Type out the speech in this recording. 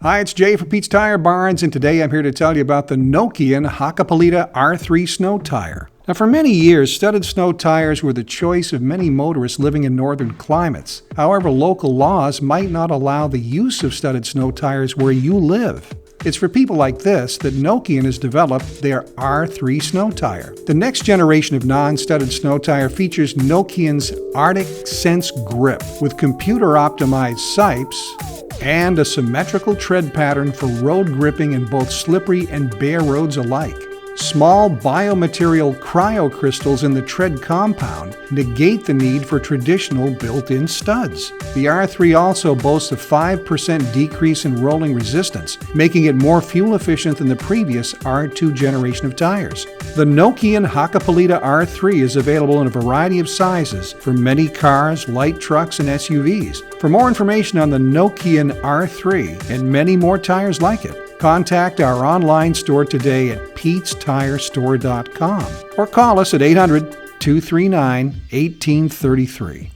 Hi, it's Jay from Pete's Tire Barns, and today I'm here to tell you about the Nokian Hakkapeliitta R3 snow tire. Now, for many years, studded snow tires were the choice of many motorists living in northern climates. However, local laws might not allow the use of studded snow tires where you live. It's for people like this that Nokian has developed their R3 snow tire. The next generation of non-studded snow tire features Nokian's Arctic Sense grip with computer-optimized sipes and a symmetrical tread pattern for road gripping in both slippery and bare roads alike. Small biomaterial cryocrystals in the tread compound negate the need for traditional built-in studs. The R3 also boasts a 5% decrease in rolling resistance, making it more fuel efficient than the previous R2 generation of tires. The Nokian Hakkapeliitta R3 is available in a variety of sizes for many cars, light trucks, and SUVs. For more information on the Nokian R3 and many more tires like it, contact our online store today at PetesTireStore.com or call us at 800-239-1833.